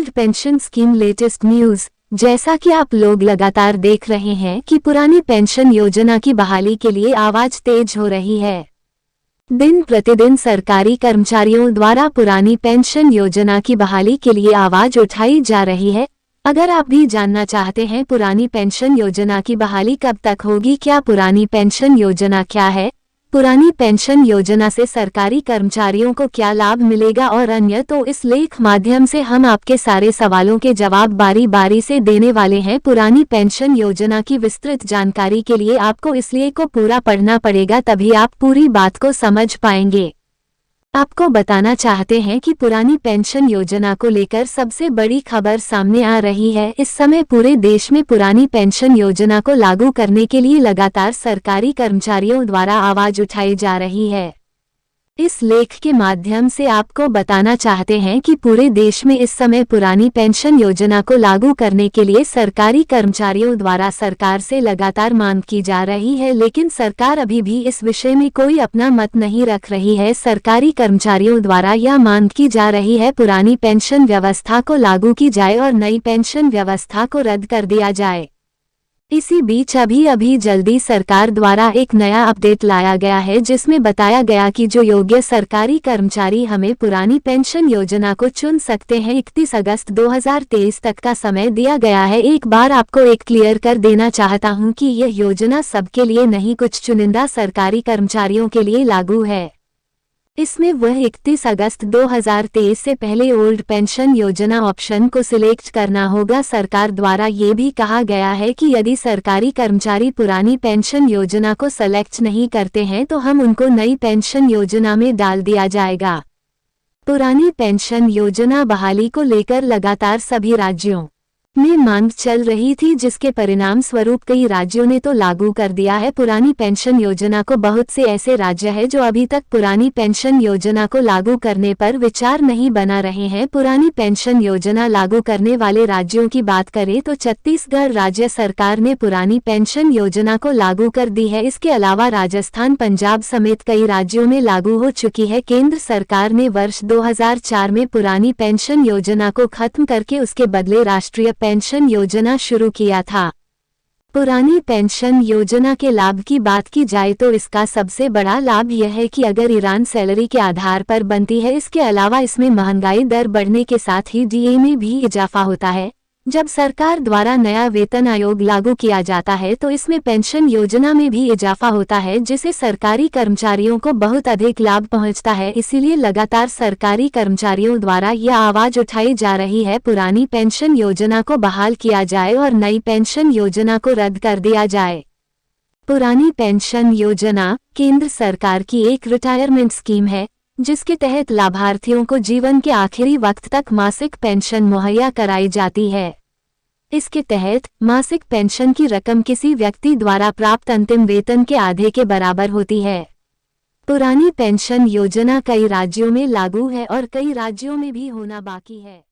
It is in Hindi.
Old pension scheme latest news. जैसा कि आप लोग लगातार देख रहे हैं कि पुरानी पेंशन योजना की बहाली के लिए आवाज तेज हो रही है। दिन प्रतिदिन सरकारी कर्मचारियों द्वारा पुरानी पेंशन योजना की बहाली के लिए आवाज उठाई जा रही है। अगर आप भी जानना चाहते हैं पुरानी पेंशन योजना की बहाली कब तक होगी, क्या पुरानी पेंशन योजना क्या है, पुरानी पेंशन योजना से सरकारी कर्मचारियों को क्या लाभ मिलेगा और अन्य, तो इस लेख माध्यम से हम आपके सारे सवालों के जवाब बारी बारी से देने वाले हैं। पुरानी पेंशन योजना की विस्तृत जानकारी के लिए आपको इस लेख को पूरा पढ़ना पड़ेगा, तभी आप पूरी बात को समझ पाएंगे। आपको बताना चाहते हैं कि पुरानी पेंशन योजना को लेकर सबसे बड़ी खबर सामने आ रही है। इस समय पूरे देश में पुरानी पेंशन योजना को लागू करने के लिए लगातार सरकारी कर्मचारियों द्वारा आवाज उठाई जा रही है। इस लेख के माध्यम से आपको बताना चाहते हैं कि पूरे देश में इस समय पुरानी पेंशन योजना को लागू करने के लिए सरकारी कर्मचारियों द्वारा सरकार से लगातार मांग की जा रही है, लेकिन सरकार अभी भी इस विषय में कोई अपना मत नहीं रख रही है। सरकारी कर्मचारियों द्वारा यह मांग की जा रही है पुरानी पेंशन व्यवस्था को लागू की जाए और नई पेंशन व्यवस्था को रद्द कर दिया जाए। इसी बीच अभी जल्दी सरकार द्वारा एक नया अपडेट लाया गया है, जिसमें बताया गया कि जो योग्य सरकारी कर्मचारी हमें पुरानी पेंशन योजना को चुन सकते हैं। 31 अगस्त 2023 तक का समय दिया गया है। एक बार आपको एक क्लियर कर देना चाहता हूं कि यह योजना सबके लिए नहीं, कुछ चुनिंदा सरकारी कर्मचारियों के लिए लागू है। इसमें वह 31 अगस्त 2023 से पहले ओल्ड पेंशन योजना ऑप्शन को सिलेक्ट करना होगा। सरकार द्वारा ये भी कहा गया है कि यदि सरकारी कर्मचारी पुरानी पेंशन योजना को सेलेक्ट नहीं करते हैं तो हम उनको नई पेंशन योजना में डाल दिया जाएगा। पुरानी पेंशन योजना बहाली को लेकर लगातार सभी राज्यों में मांग चल रही थी, जिसके परिणाम स्वरूप कई राज्यों ने तो लागू कर दिया है पुरानी पेंशन योजना को। बहुत से ऐसे राज्य हैं जो अभी तक पुरानी पेंशन योजना को लागू करने पर विचार नहीं बना रहे हैं। पुरानी पेंशन योजना लागू करने वाले राज्यों की बात करें तो छत्तीसगढ़ राज्य सरकार ने पुरानी पेंशन योजना को लागू कर दी है। इसके अलावा राजस्थान, पंजाब समेत कई राज्यों में लागू हो चुकी है। केंद्र सरकार ने वर्ष 2004 में पुरानी पेंशन योजना को खत्म करके उसके बदले राष्ट्रीय पेंशन योजना शुरू किया था। पुरानी पेंशन योजना के लाभ की बात की जाए तो इसका सबसे बड़ा लाभ यह है कि अगर ईरान सैलरी के आधार पर बनती है। इसके अलावा इसमें महंगाई दर बढ़ने के साथ ही डीए में भी इजाफा होता है। जब सरकार द्वारा नया वेतन आयोग लागू किया जाता है तो इसमें पेंशन योजना में भी इजाफा होता है, जिससे सरकारी कर्मचारियों को बहुत अधिक लाभ पहुंचता है। इसीलिए लगातार सरकारी कर्मचारियों द्वारा यह आवाज उठाई जा रही है पुरानी पेंशन योजना को बहाल किया जाए और नई पेंशन योजना को रद्द कर दिया जाए। पुरानी पेंशन योजना केंद्र सरकार की एक रिटायरमेंट स्कीम है, जिसके तहत लाभार्थियों को जीवन के आखिरी वक्त तक मासिक पेंशन मुहैया कराई जाती है। इसके तहत मासिक पेंशन की रकम किसी व्यक्ति द्वारा प्राप्त अंतिम वेतन के आधे के बराबर होती है। पुरानी पेंशन योजना कई राज्यों में लागू है और कई राज्यों में भी होना बाकी है।